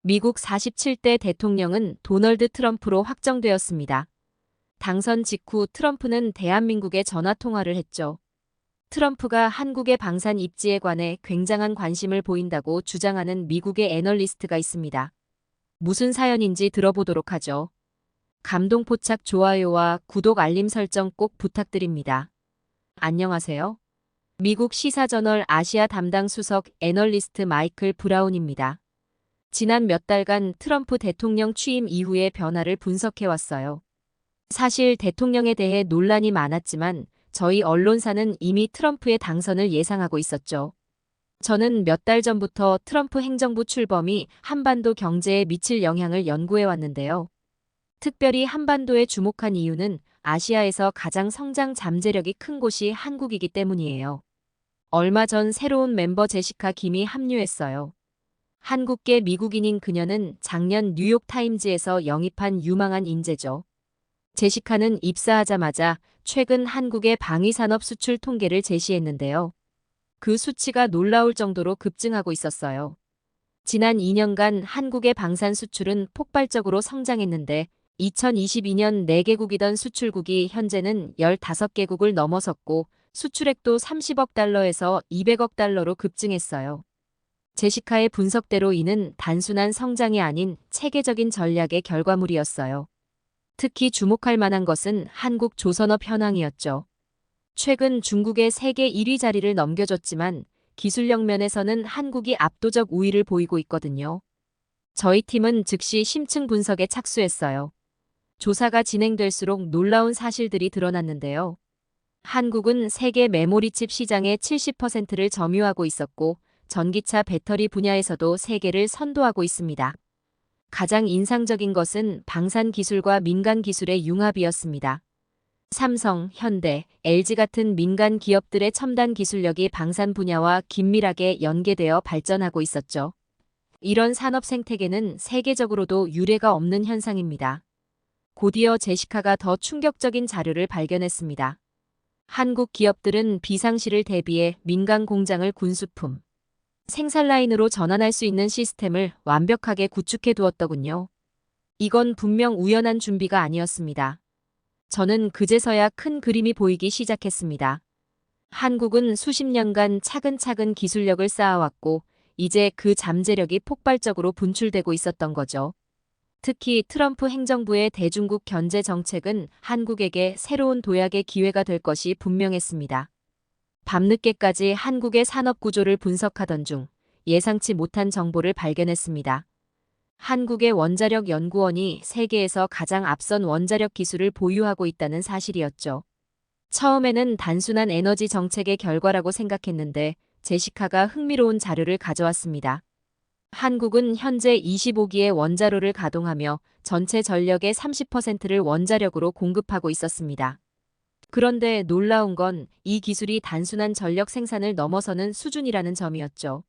미국 47대 대통령은 도널드 트럼프로 확정되었습니다. 당선 직후 트럼프는 대한민국에 전화통화를 했죠. 트럼프가 한국의 방산 입지에 관해 굉장한 관심을 보인다고 주장하는 미국의 애널리스트가 있습니다. 무슨 사연인지 들어보도록 하죠. 감동포착 좋아요와 구독 알림 설정 꼭 부탁드립니다. 안녕하세요. 미국 시사저널 아시아 담당 수석 애널리스트 마이클 브라운입니다. 지난 몇 달간 트럼프 대통령 취임 이후의 변화를 분석해왔어요. 사실 대통령에 대해 논란이 많았지만 저희 언론사는 이미 트럼프의 당선을 예상하고 있었죠. 저는 몇 달 전부터 트럼프 행정부 출범이 한반도 경제에 미칠 영향을 연구해왔는데요. 특별히 한반도에 주목한 이유는 아시아에서 가장 성장 잠재력이 큰 곳이 한국이기 때문이에요. 얼마 전 새로운 멤버 제시카 김이 합류했어요. 한국계 미국인인 그녀는 작년 뉴욕타임즈에서 영입한 유망한 인재죠. 제시카는 입사하자마자 최근 한국의 방위산업 수출 통계를 제시했는데요. 그 수치가 놀라울 정도로 급증하고 있었어요. 지난 2년간 한국의 방산 수출은 폭발적으로 성장했는데 2022년 4개국이던 수출국이 현재는 15개국을 넘어섰고 수출액도 30억 달러에서 200억 달러로 급증했어요. 제시카의 분석대로 이는 단순한 성장이 아닌 체계적인 전략의 결과물이었어요. 특히 주목할 만한 것은 한국 조선업 현황이었죠. 최근 중국의 세계 1위 자리를 넘겨줬지만 기술력 면에서는 한국이 압도적 우위를 보이고 있거든요. 저희 팀은 즉시 심층 분석에 착수했어요. 조사가 진행될수록 놀라운 사실들이 드러났는데요. 한국은 세계 메모리칩 시장의 70%를 점유하고 있었고 전기차 배터리 분야에서도 세계를 선도하고 있습니다. 가장 인상적인 것은 방산 기술과 민간 기술의 융합이었습니다. 삼성, 현대, LG 같은 민간 기업들의 첨단 기술력이 방산 분야와 긴밀하게 연계되어 발전하고 있었죠. 이런 산업 생태계는 세계적으로도 유례가 없는 현상입니다. 곧이어 제시카가 더 충격적인 자료를 발견했습니다. 한국 기업들은 비상시를 대비해 민간 공장을 군수품, 생산 라인으로 전환할 수 있는 시스템을 완벽하게 구축해 두었더군요. 이건 분명 우연한 준비가 아니었습니다. 저는 그제서야 큰 그림이 보이기 시작했습니다. 한국은 수십 년간 차근차근 기술력을 쌓아왔고 이제 그 잠재력이 폭발적으로 분출되고 있었던 거죠. 특히 트럼프 행정부의 대중국 견제 정책은 한국에게 새로운 도약의 기회가 될 것이 분명했습니다. 밤늦게까지 한국의 산업 구조를 분석하던 중 예상치 못한 정보를 발견했습니다. 한국의 원자력 연구원이 세계에서 가장 앞선 원자력 기술을 보유하고 있다는 사실이었죠. 처음에는 단순한 에너지 정책의 결과라고 생각했는데 제시카가 흥미로운 자료를 가져왔습니다. 한국은 현재 25기의 원자로를 가동하며 전체 전력의 30%를 원자력으로 공급하고 있었습니다. 그런데 놀라운 건 이 기술이 단순한 전력 생산을 넘어서는 수준이라는 점이었죠.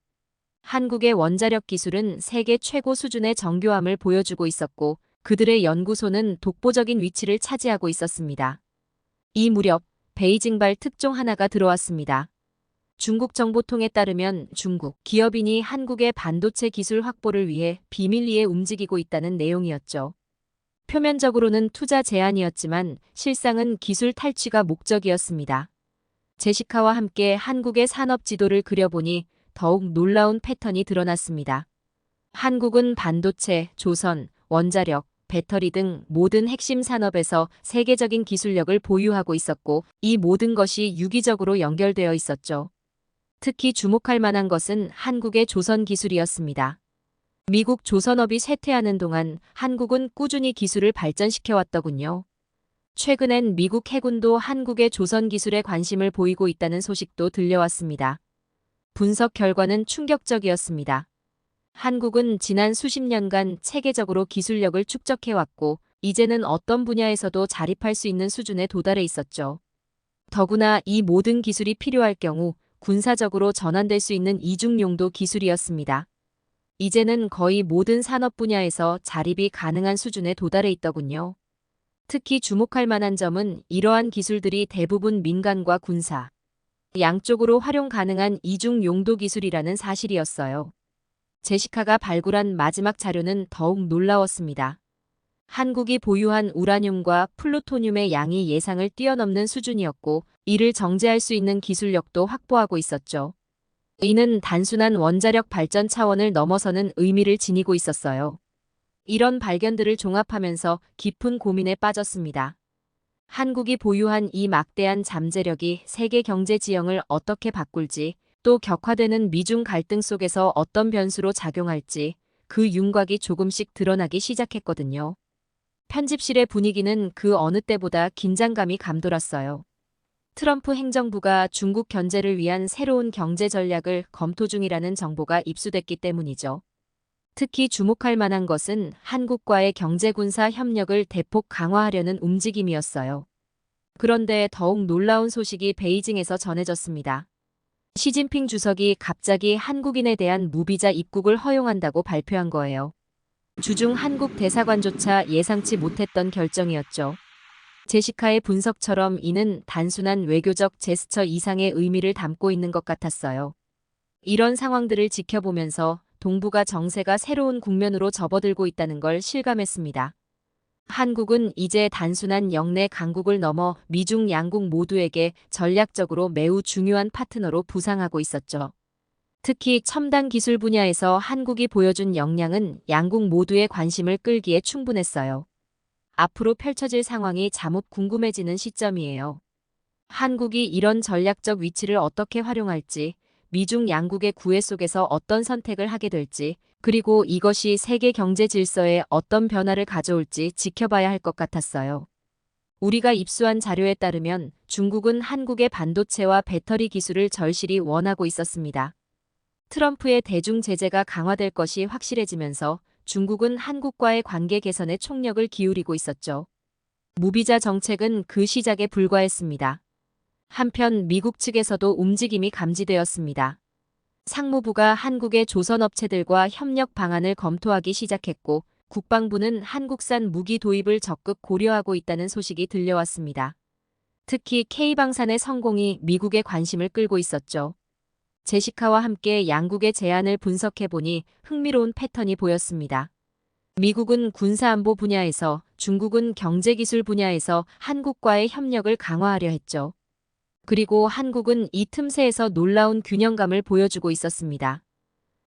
한국의 원자력 기술은 세계 최고 수준의 정교함을 보여주고 있었고 그들의 연구소는 독보적인 위치를 차지하고 있었습니다. 이 무렵 베이징발 특종 하나가 들어왔습니다. 중국 정보통에 따르면 중국 기업인이 한국의 반도체 기술 확보를 위해 비밀리에 움직이고 있다는 내용이었죠. 표면적으로는 투자 제한이었지만 실상은 기술 탈취가 목적이었습니다. 제시카와 함께 한국의 산업 지도를 그려보니 더욱 놀라운 패턴이 드러났습니다. 한국은 반도체, 조선, 원자력, 배터리 등 모든 핵심 산업에서 세계적인 기술력을 보유하고 있었고 이 모든 것이 유기적으로 연결되어 있었죠. 특히 주목할 만한 것은 한국의 조선 기술이었습니다. 미국 조선업이 쇠퇴하는 동안 한국은 꾸준히 기술을 발전시켜 왔더군요. 최근엔 미국 해군도 한국의 조선 기술에 관심을 보이고 있다는 소식도 들려왔습니다. 분석 결과는 충격적이었습니다. 한국은 지난 수십 년간 체계적으로 기술력을 축적해왔고 이제는 어떤 분야에서도 자립할 수 있는 수준에 도달해 있었죠. 더구나 이 모든 기술이 필요할 경우 군사적으로 전환될 수 있는 이중용도 기술이었습니다. 이제는 거의 모든 산업 분야에서 자립이 가능한 수준에 도달해 있더군요. 특히 주목할 만한 점은 이러한 기술들이 대부분 민간과 군사, 양쪽으로 활용 가능한 이중 용도 기술이라는 사실이었어요. 제시카가 발굴한 마지막 자료는 더욱 놀라웠습니다. 한국이 보유한 우라늄과 플루토늄의 양이 예상을 뛰어넘는 수준이었고, 이를 정제할 수 있는 기술력도 확보하고 있었죠. 이는 단순한 원자력 발전 차원을 넘어서는 의미를 지니고 있었어요. 이런 발견들을 종합하면서 깊은 고민에 빠졌습니다. 한국이 보유한 이 막대한 잠재력이 세계 경제 지형을 어떻게 바꿀지, 또 격화되는 미중 갈등 속에서 어떤 변수로 작용할지, 그 윤곽이 조금씩 드러나기 시작했거든요. 편집실의 분위기는 그 어느 때보다 긴장감이 감돌았어요. 트럼프 행정부가 중국 견제를 위한 새로운 경제 전략을 검토 중이라는 정보가 입수됐기 때문이죠. 특히 주목할 만한 것은 한국과의 경제군사 협력을 대폭 강화하려는 움직임이었어요. 그런데 더욱 놀라운 소식이 베이징에서 전해졌습니다. 시진핑 주석이 갑자기 한국인에 대한 무비자 입국을 허용한다고 발표한 거예요. 주중 한국 대사관조차 예상치 못했던 결정이었죠. 제시카의 분석처럼 이는 단순한 외교적 제스처 이상의 의미를 담고 있는 것 같았어요. 이런 상황들을 지켜보면서 동북아 정세가 새로운 국면으로 접어들고 있다는 걸 실감했습니다. 한국은 이제 단순한 영내 강국을 넘어 미중 양국 모두에게 전략적으로 매우 중요한 파트너로 부상하고 있었죠. 특히 첨단 기술 분야에서 한국이 보여준 역량은 양국 모두의 관심을 끌기에 충분했어요. 앞으로 펼쳐질 상황이 잠옷 궁금해지는 시점이에요. 한국이 이런 전략적 위치를 어떻게 활용할지, 미중 양국의 구애 속에서 어떤 선택을 하게 될지, 그리고 이것이 세계 경제 질서에 어떤 변화를 가져올지 지켜봐야 할 것 같았어요. 우리가 입수한 자료에 따르면 중국은 한국의 반도체와 배터리 기술을 절실히 원하고 있었습니다. 트럼프의 대중 제재가 강화될 것이 확실해지면서 중국은 한국과의 관계 개선에 총력을 기울이고 있었죠. 무비자 정책은 그 시작에 불과했습니다. 한편 미국 측에서도 움직임이 감지되었습니다. 상무부가 한국의 조선업체들과 협력 방안을 검토하기 시작했고, 국방부는 한국산 무기 도입을 적극 고려하고 있다는 소식이 들려왔습니다. 특히 K방산의 성공이 미국의 관심을 끌고 있었죠. 제시카와 함께 양국의 제안을 분석해보니 흥미로운 패턴이 보였습니다. 미국은 군사안보 분야에서, 중국은 경제기술 분야에서 한국과의 협력을 강화하려 했죠. 그리고 한국은 이 틈새에서 놀라운 균형감을 보여주고 있었습니다.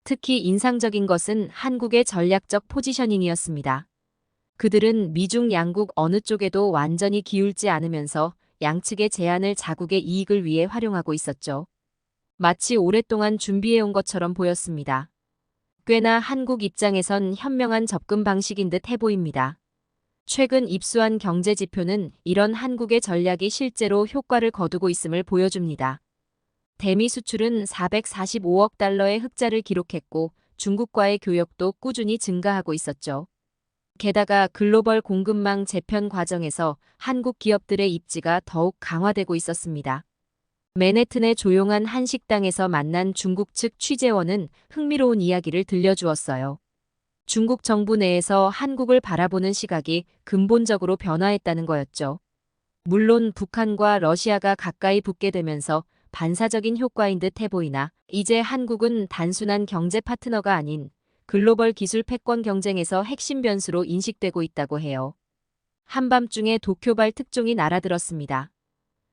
특히 인상적인 것은 한국의 전략적 포지셔닝이었습니다. 그들은 미중 양국 어느 쪽에도 완전히 기울지 않으면서 양측의 제안을 자국의 이익을 위해 활용하고 있었죠. 마치 오랫동안 준비해온 것처럼 보였습니다. 꽤나 한국 입장에선 현명한 접근 방식인 듯 해보입니다. 최근 입수한 경제 지표는 이런 한국의 전략이 실제로 효과를 거두고 있음을 보여줍니다. 대미 수출은 445억 달러의 흑자를 기록했고, 중국과의 교역도 꾸준히 증가하고 있었죠. 게다가 글로벌 공급망 재편 과정에서 한국 기업들의 입지가 더욱 강화되고 있었습니다. 맨해튼의 조용한 한 식당에서 만난 중국 측 취재원은 흥미로운 이야기를 들려주었어요. 중국 정부 내에서 한국을 바라보는 시각이 근본적으로 변화했다는 거였죠. 물론 북한과 러시아가 가까이 붙게 되면서 반사적인 효과인 듯 해보이나, 이제 한국은 단순한 경제 파트너가 아닌 글로벌 기술 패권 경쟁에서 핵심 변수로 인식되고 있다고 해요. 한밤중에 도쿄발 특종이 날아들었습니다.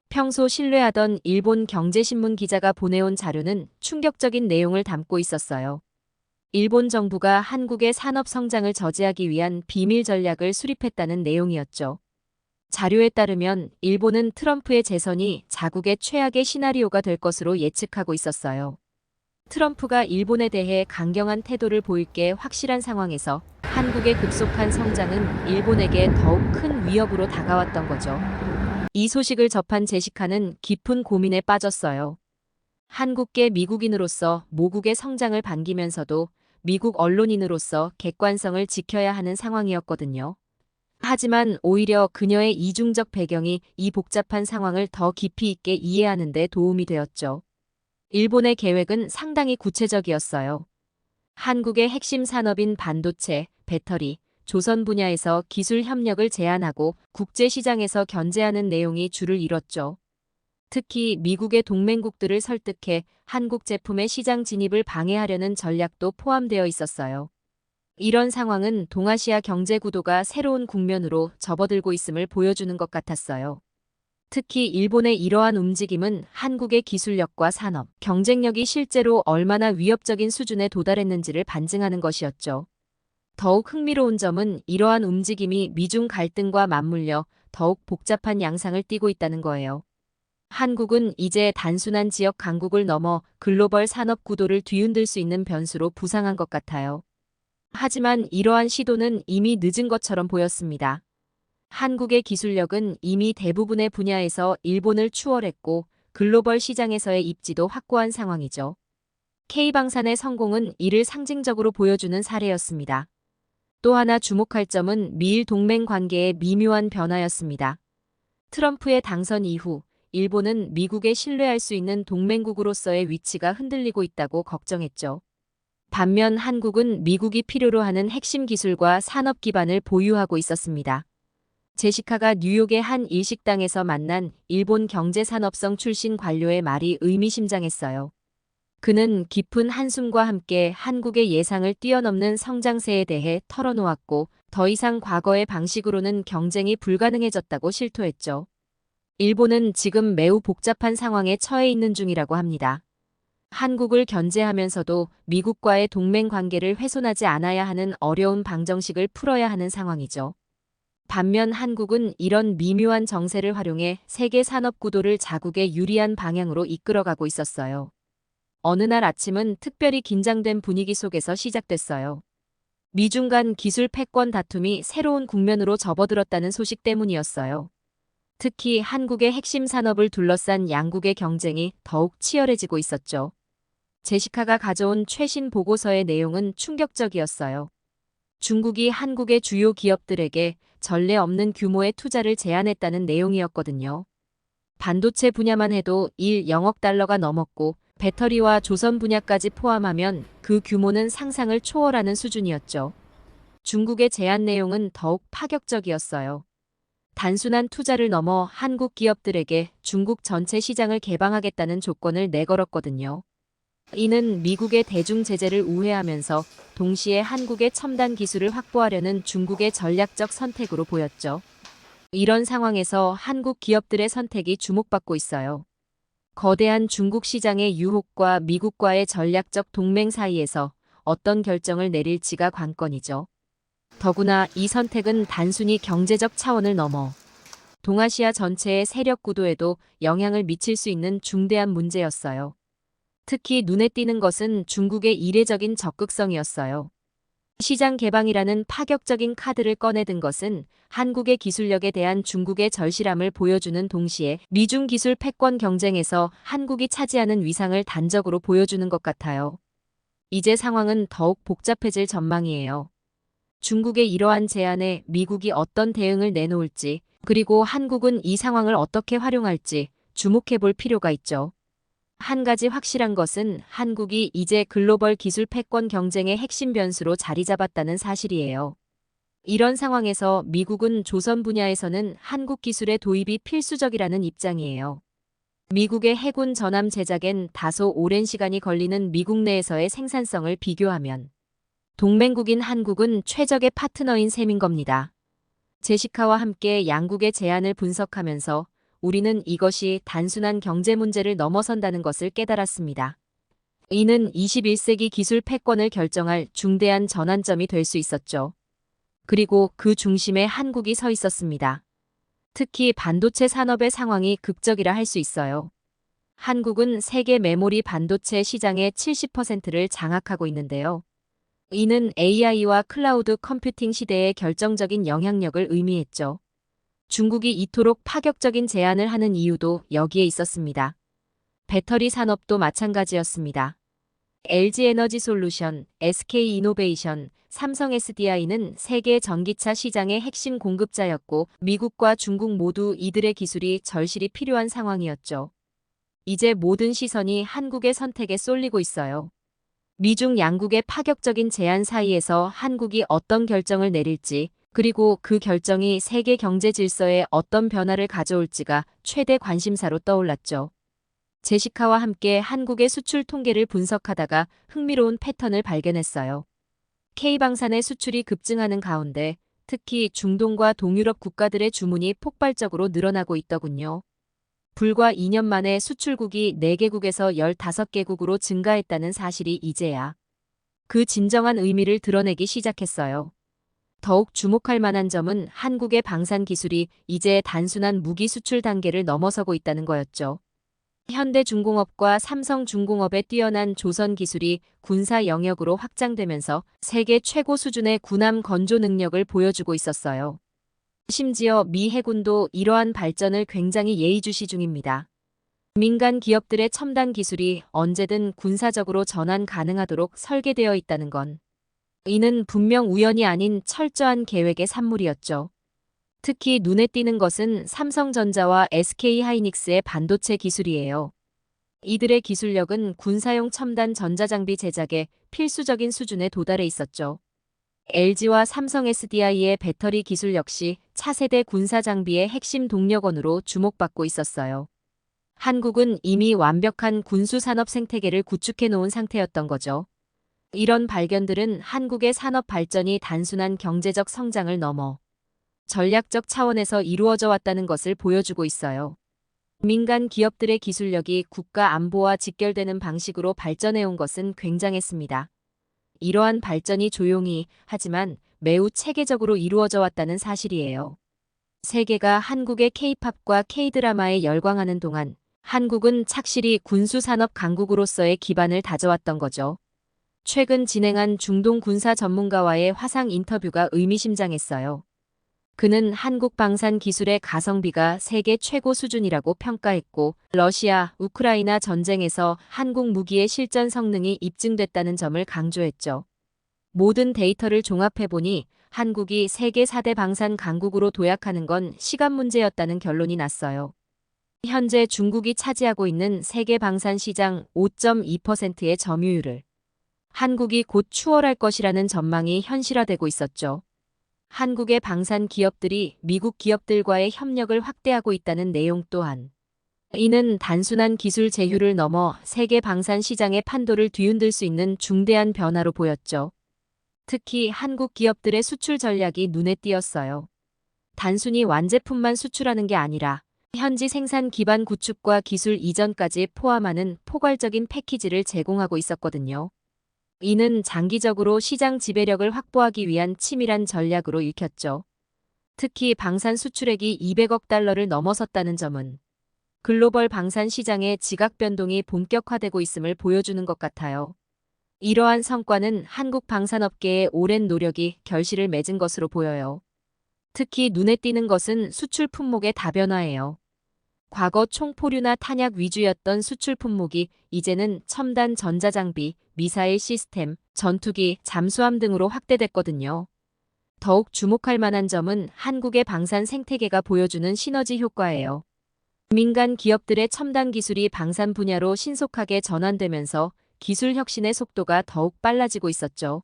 평소 신뢰하던 일본 경제신문 기자가 보내온 자료는 충격적인 내용을 담고 있었어요. 일본 정부가 한국의 산업 성장을 저지하기 위한 비밀 전략을 수립했다는 내용이었죠. 자료에 따르면 일본은 트럼프의 재선이 자국의 최악의 시나리오가 될 것으로 예측하고 있었어요. 트럼프가 일본에 대해 강경한 태도를 보일 게 확실한 상황에서 한국의 급속한 성장은 일본에게 더욱 큰 위협으로 다가왔던 거죠. 이 소식을 접한 제시카는 깊은 고민에 빠졌어요. 한국계 미국인으로서 모국의 성장을 반기면서도 미국 언론인으로서 객관성을 지켜야 하는 상황이었거든요. 하지만 오히려 그녀의 이중적 배경이 이 복잡한 상황을 더 깊이 있게 이해하는 데 도움이 되었죠. 일본의 계획은 상당히 구체적이었어요. 한국의 핵심 산업인 반도체, 배터리, 조선 분야에서 기술 협력을 제한하고 국제 시장에서 견제하는 내용이 주를 이뤘죠. 특히 미국의 동맹국들을 설득해 한국 제품의 시장 진입을 방해하려는 전략도 포함되어 있었어요. 이런 상황은 동아시아 경제 구도가 새로운 국면으로 접어들고 있음을 보여주는 것 같았어요. 특히 일본의 이러한 움직임은 한국의 기술력과 산업, 경쟁력이 실제로 얼마나 위협적인 수준에 도달했는지를 반증하는 것이었죠. 더욱 흥미로운 점은 이러한 움직임이 미중 갈등과 맞물려 더욱 복잡한 양상을 띠고 있다는 거예요. 한국은 이제 단순한 지역 강국을 넘어 글로벌 산업 구도를 뒤흔들 수 있는 변수로 부상한 것 같아요. 하지만 이러한 시도는 이미 늦은 것처럼 보였습니다. 한국의 기술력은 이미 대부분의 분야에서 일본을 추월했고 글로벌 시장에서의 입지도 확고한 상황이죠. K방산의 성공은 이를 상징적으로 보여주는 사례였습니다. 또 하나 주목할 점은 미일 동맹 관계의 미묘한 변화였습니다. 트럼프의 당선 이후 일본은 미국에 신뢰할 수 있는 동맹국으로서의 위치가 흔들리고 있다고 걱정했죠. 반면 한국은 미국이 필요로 하는 핵심 기술과 산업 기반을 보유하고 있었습니다. 제시카가 뉴욕의 한 일식당에서 만난 일본 경제산업성 출신 관료의 말이 의미심장했어요. 그는 깊은 한숨과 함께 한국의 예상을 뛰어넘는 성장세에 대해 털어놓았고 더 이상 과거의 방식으로는 경쟁이 불가능해졌다고 실토했죠. 일본은 지금 매우 복잡한 상황에 처해 있는 중이라고 합니다. 한국을 견제하면서도 미국과의 동맹 관계를 훼손하지 않아야 하는 어려운 방정식을 풀어야 하는 상황이죠. 반면 한국은 이런 미묘한 정세를 활용해 세계 산업 구도를 자국에 유리한 방향으로 이끌어가고 있었어요. 어느 날 아침은 특별히 긴장된 분위기 속에서 시작됐어요. 미중 간 기술 패권 다툼이 새로운 국면으로 접어들었다는 소식 때문이었어요. 특히 한국의 핵심 산업을 둘러싼 양국의 경쟁이 더욱 치열해지고 있었죠. 제시카가 가져온 최신 보고서의 내용은 충격적이었어요. 중국이 한국의 주요 기업들에게 전례 없는 규모의 투자를 제안했다는 내용이었거든요. 반도체 분야만 해도 1억 달러가 넘었고 배터리와 조선 분야까지 포함하면 그 규모는 상상을 초월하는 수준이었죠. 중국의 제안 내용은 더욱 파격적이었어요. 단순한 투자를 넘어 한국 기업들에게 중국 전체 시장을 개방하겠다는 조건을 내걸었거든요. 이는 미국의 대중 제재를 우회하면서 동시에 한국의 첨단 기술을 확보하려는 중국의 전략적 선택으로 보였죠. 이런 상황에서 한국 기업들의 선택이 주목받고 있어요. 거대한 중국 시장의 유혹과 미국과의 전략적 동맹 사이에서 어떤 결정을 내릴지가 관건이죠. 더구나 이 선택은 단순히 경제적 차원을 넘어 동아시아 전체의 세력 구도에도 영향을 미칠 수 있는 중대한 문제였어요. 특히 눈에 띄는 것은 중국의 이례적인 적극성이었어요. 시장 개방이라는 파격적인 카드를 꺼내든 것은 한국의 기술력에 대한 중국의 절실함을 보여주는 동시에 미중 기술 패권 경쟁에서 한국이 차지하는 위상을 단적으로 보여주는 것 같아요. 이제 상황은 더욱 복잡해질 전망이에요. 중국의 이러한 제안에 미국이 어떤 대응을 내놓을지, 그리고 한국은 이 상황을 어떻게 활용할지 주목해 볼 필요가 있죠. 한 가지 확실한 것은 한국이 이제 글로벌 기술 패권 경쟁의 핵심 변수로 자리 잡았다는 사실이에요. 이런 상황에서 미국은 조선 분야에서는 한국 기술의 도입이 필수적이라는 입장이에요. 미국의 해군 전함 제작엔 다소 오랜 시간이 걸리는 미국 내에서의 생산성을 비교하면 동맹국인 한국은 최적의 파트너인 셈인 겁니다. 제시카와 함께 양국의 제안을 분석하면서 우리는 이것이 단순한 경제 문제를 넘어선다는 것을 깨달았습니다. 이는 21세기 기술 패권을 결정할 중대한 전환점이 될 수 있었죠. 그리고 그 중심에 한국이 서 있었습니다. 특히 반도체 산업의 상황이 극적이라 할 수 있어요. 한국은 세계 메모리 반도체 시장의 70%를 장악하고 있는데요. 이는 AI와 클라우드 컴퓨팅 시대의 결정적인 영향력을 의미했죠. 중국이 이토록 파격적인 제안을 하는 이유도 여기에 있었습니다. 배터리 산업도 마찬가지였습니다. LG에너지솔루션, SK이노베이션, 삼성 SDI는 세계 전기차 시장의 핵심 공급자였고 미국과 중국 모두 이들의 기술이 절실히 필요한 상황이었죠. 이제 모든 시선이 한국의 선택에 쏠리고 있어요. 미중 양국의 파격적인 제안 사이에서 한국이 어떤 결정을 내릴지, 그리고 그 결정이 세계 경제 질서에 어떤 변화를 가져올지가 최대 관심사로 떠올랐죠. 제시카와 함께 한국의 수출 통계를 분석하다가 흥미로운 패턴을 발견했어요. K방산의 수출이 급증하는 가운데 특히 중동과 동유럽 국가들의 주문이 폭발적으로 늘어나고 있더군요. 불과 2년 만에 수출국이 4개국에서 15개국으로 증가했다는 사실이 이제야 그 진정한 의미를 드러내기 시작했어요. 더욱 주목할 만한 점은 한국의 방산 기술이 이제 단순한 무기 수출 단계를 넘어서고 있다는 거였죠. 현대중공업과 삼성중공업의 뛰어난 조선 기술이 군사 영역으로 확장되면서 세계 최고 수준의 군함 건조 능력을 보여주고 있었어요. 심지어 미 해군도 이러한 발전을 굉장히 예의주시 중입니다. 민간 기업들의 첨단 기술이 언제든 군사적으로 전환 가능하도록 설계되어 있다는 건 이는 분명 우연이 아닌 철저한 계획의 산물이었죠. 특히 눈에 띄는 것은 삼성전자와 SK하이닉스의 반도체 기술이에요. 이들의 기술력은 군사용 첨단 전자장비 제작에 필수적인 수준에 도달해 있었죠. LG와 삼성 SDI의 배터리 기술 역시 차세대 군사 장비의 핵심 동력원으로 주목받고 있었어요. 한국은 이미 완벽한 군수 산업 생태계를 구축해 놓은 상태였던 거죠. 이런 발견들은 한국의 산업 발전이 단순한 경제적 성장을 넘어 전략적 차원에서 이루어져 왔다는 것을 보여주고 있어요. 민간 기업들의 기술력이 국가 안보와 직결되는 방식으로 발전해온 것은 굉장했습니다. 이러한 발전이 조용히 하지만 매우 체계적으로 이루어져 왔다는 사실이에요. 세계가 한국의 K-팝과 K-드라마에 열광하는 동안 한국은 착실히 군수산업 강국으로서의 기반을 다져왔던 거죠. 최근 진행한 중동 군사 전문가와의 화상 인터뷰가 의미심장했어요. 그는 한국 방산 기술의 가성비가 세계 최고 수준이라고 평가했고 러시아, 우크라이나 전쟁에서 한국 무기의 실전 성능이 입증됐다는 점을 강조했죠. 모든 데이터를 종합해보니 한국이 세계 4대 방산 강국으로 도약하는 건 시간 문제였다는 결론이 났어요. 현재 중국이 차지하고 있는 세계 방산 시장 5.2%의 점유율을 한국이 곧 추월할 것이라는 전망이 현실화되고 있었죠. 한국의 방산 기업들이 미국 기업들과의 협력을 확대하고 있다는 내용 또한 이는 단순한 기술 제휴를 넘어 세계 방산 시장의 판도를 뒤흔들 수 있는 중대한 변화로 보였죠. 특히 한국 기업들의 수출 전략이 눈에 띄었어요. 단순히 완제품만 수출하는 게 아니라 현지 생산 기반 구축과 기술 이전까지 포함하는 포괄적인 패키지를 제공하고 있었거든요. 이는 장기적으로 시장 지배력을 확보하기 위한 치밀한 전략으로 읽혔죠. 특히 방산 수출액이 200억 달러를 넘어섰다는 점은 글로벌 방산 시장의 지각 변동이 본격화되고 있음을 보여주는 것 같아요. 이러한 성과는 한국 방산업계의 오랜 노력이 결실을 맺은 것으로 보여요. 특히 눈에 띄는 것은 수출 품목의 다변화예요. 과거 총포류나 탄약 위주였던 수출 품목이 이제는 첨단 전자장비, 미사일 시스템, 전투기, 잠수함 등으로 확대됐거든요. 더욱 주목할 만한 점은 한국의 방산 생태계가 보여주는 시너지 효과예요. 민간 기업들의 첨단 기술이 방산 분야로 신속하게 전환되면서 기술 혁신의 속도가 더욱 빨라지고 있었죠.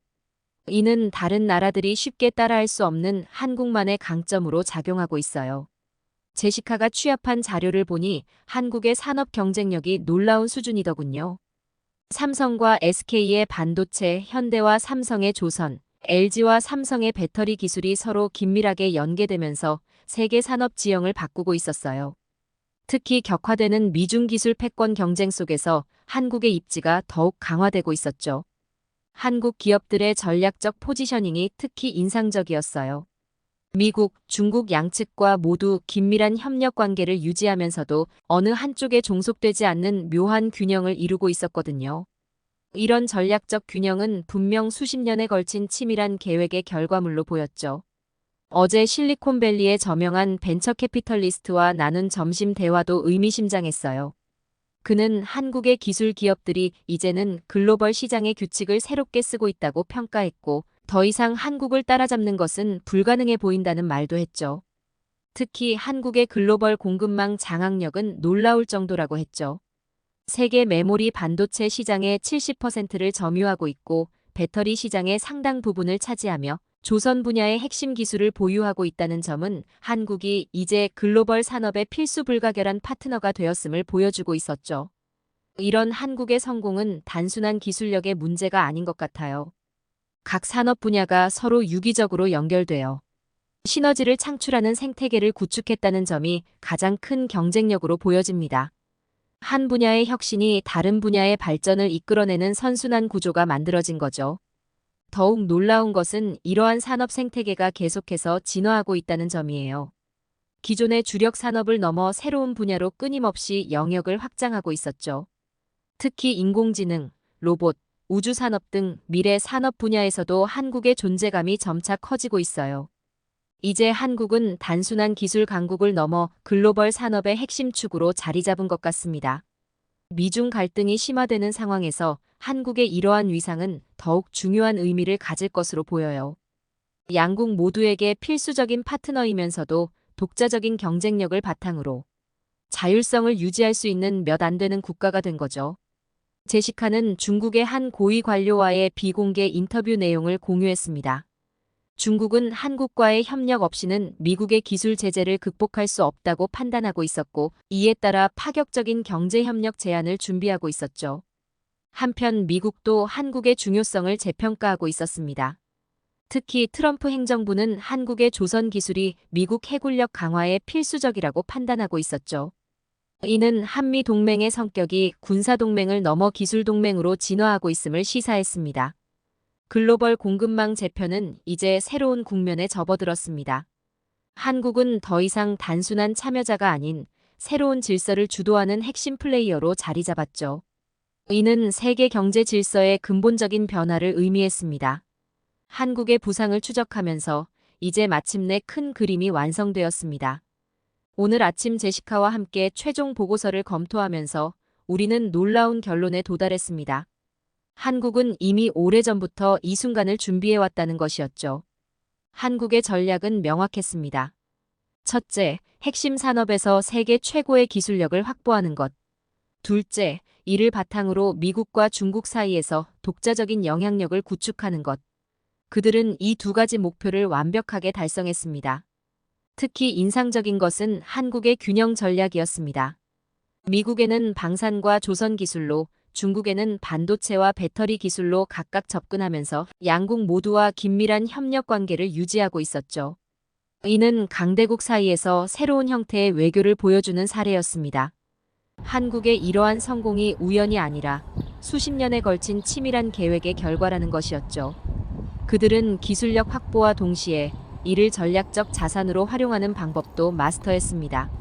이는 다른 나라들이 쉽게 따라할 수 없는 한국만의 강점으로 작용하고 있어요. 제시카가 취합한 자료를 보니 한국의 산업 경쟁력이 놀라운 수준이더군요. 삼성과 SK의 반도체, 현대와 삼성의 조선, LG와 삼성의 배터리 기술이 서로 긴밀하게 연계되면서 세계 산업 지형을 바꾸고 있었어요. 특히 격화되는 미중 기술 패권 경쟁 속에서 한국의 입지가 더욱 강화되고 있었죠. 한국 기업들의 전략적 포지셔닝이 특히 인상적이었어요. 미국, 중국 양측과 모두 긴밀한 협력 관계를 유지하면서도 어느 한쪽에 종속되지 않는 묘한 균형을 이루고 있었거든요. 이런 전략적 균형은 분명 수십 년에 걸친 치밀한 계획의 결과물로 보였죠. 어제 실리콘밸리의 저명한 벤처 캐피털리스트와 나눈 점심 대화도 의미심장했어요. 그는 한국의 기술 기업들이 이제는 글로벌 시장의 규칙을 새롭게 쓰고 있다고 평가했고 더 이상 한국을 따라잡는 것은 불가능해 보인다는 말도 했죠. 특히 한국의 글로벌 공급망 장악력은 놀라울 정도라고 했죠. 세계 메모리 반도체 시장의 70%를 점유하고 있고 배터리 시장의 상당 부분을 차지하며 조선 분야의 핵심 기술을 보유하고 있다는 점은 한국이 이제 글로벌 산업의 필수 불가결한 파트너가 되었음을 보여주고 있었죠. 이런 한국의 성공은 단순한 기술력의 문제가 아닌 것 같아요. 각 산업 분야가 서로 유기적으로 연결되어 시너지를 창출하는 생태계를 구축했다는 점이 가장 큰 경쟁력으로 보여집니다. 한 분야의 혁신이 다른 분야의 발전을 이끌어내는 선순환 구조가 만들어진 거죠. 더욱 놀라운 것은 이러한 산업 생태계가 계속해서 진화하고 있다는 점이에요. 기존의 주력 산업을 넘어 새로운 분야로 끊임없이 영역을 확장하고 있었죠. 특히 인공지능, 로봇, 우주산업 등 미래 산업 분야에서도 한국의 존재감이 점차 커지고 있어요. 이제 한국은 단순한 기술 강국을 넘어 글로벌 산업의 핵심 축으로 자리 잡은 것 같습니다. 미중 갈등이 심화되는 상황에서 한국의 이러한 위상은 더욱 중요한 의미를 가질 것으로 보여요. 양국 모두에게 필수적인 파트너이면서도 독자적인 경쟁력을 바탕으로 자율성을 유지할 수 있는 몇 안 되는 국가가 된 거죠. 제시카는 중국의 한 고위 관료와의 비공개 인터뷰 내용을 공유했습니다. 중국은 한국과의 협력 없이는 미국의 기술 제재를 극복할 수 없다고 판단하고 있었고, 이에 따라 파격적인 경제협력 제안을 준비하고 있었죠. 한편 미국도 한국의 중요성을 재평가하고 있었습니다. 특히 트럼프 행정부는 한국의 조선 기술이 미국 해군력 강화에 필수적이라고 판단하고 있었죠. 이는 한미 동맹의 성격이 군사동맹을 넘어 기술동맹으로 진화하고 있음을 시사했습니다. 글로벌 공급망 재편은 이제 새로운 국면에 접어들었습니다. 한국은 더 이상 단순한 참여자가 아닌 새로운 질서를 주도하는 핵심 플레이어로 자리 잡았죠. 이는 세계 경제 질서의 근본적인 변화를 의미했습니다. 한국의 부상을 추적하면서 이제 마침내 큰 그림이 완성되었습니다. 오늘 아침 제시카와 함께 최종 보고서를 검토하면서 우리는 놀라운 결론에 도달했습니다. 한국은 이미 오래전부터 이 순간을 준비해왔다는 것이었죠. 한국의 전략은 명확했습니다. 첫째, 핵심 산업에서 세계 최고의 기술력을 확보하는 것. 둘째, 이를 바탕으로 미국과 중국 사이에서 독자적인 영향력을 구축하는 것. 그들은 이 두 가지 목표를 완벽하게 달성했습니다. 특히 인상적인 것은 한국의 균형 전략이었습니다. 미국에는 방산과 조선 기술로, 중국에는 반도체와 배터리 기술로 각각 접근하면서 양국 모두와 긴밀한 협력 관계를 유지하고 있었죠. 이는 강대국 사이에서 새로운 형태의 외교를 보여주는 사례였습니다. 한국의 이러한 성공이 우연이 아니라 수십 년에 걸친 치밀한 계획의 결과라는 것이었죠. 그들은 기술력 확보와 동시에 이를 전략적 자산으로 활용하는 방법도 마스터했습니다.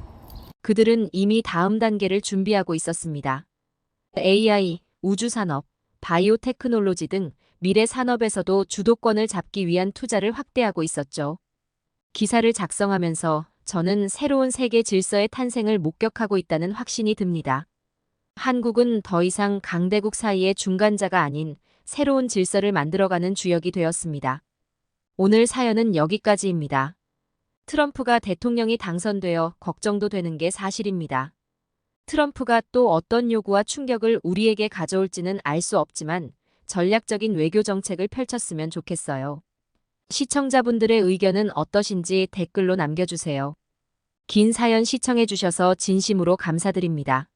그들은 이미 다음 단계를 준비하고 있었습니다. AI, 우주산업, 바이오테크놀로지 등 미래 산업에서도 주도권을 잡기 위한 투자를 확대하고 있었죠. 기사를 작성하면서 저는 새로운 세계 질서의 탄생을 목격하고 있다는 확신이 듭니다. 한국은 더 이상 강대국 사이의 중간자가 아닌 새로운 질서를 만들어가는 주역이 되었습니다. 오늘 사연은 여기까지입니다. 트럼프가 대통령이 당선되어 걱정도 되는 게 사실입니다. 트럼프가 또 어떤 요구와 충격을 우리에게 가져올지는 알 수 없지만 전략적인 외교 정책을 펼쳤으면 좋겠어요. 시청자분들의 의견은 어떠신지 댓글로 남겨주세요. 긴 사연 시청해주셔서 진심으로 감사드립니다.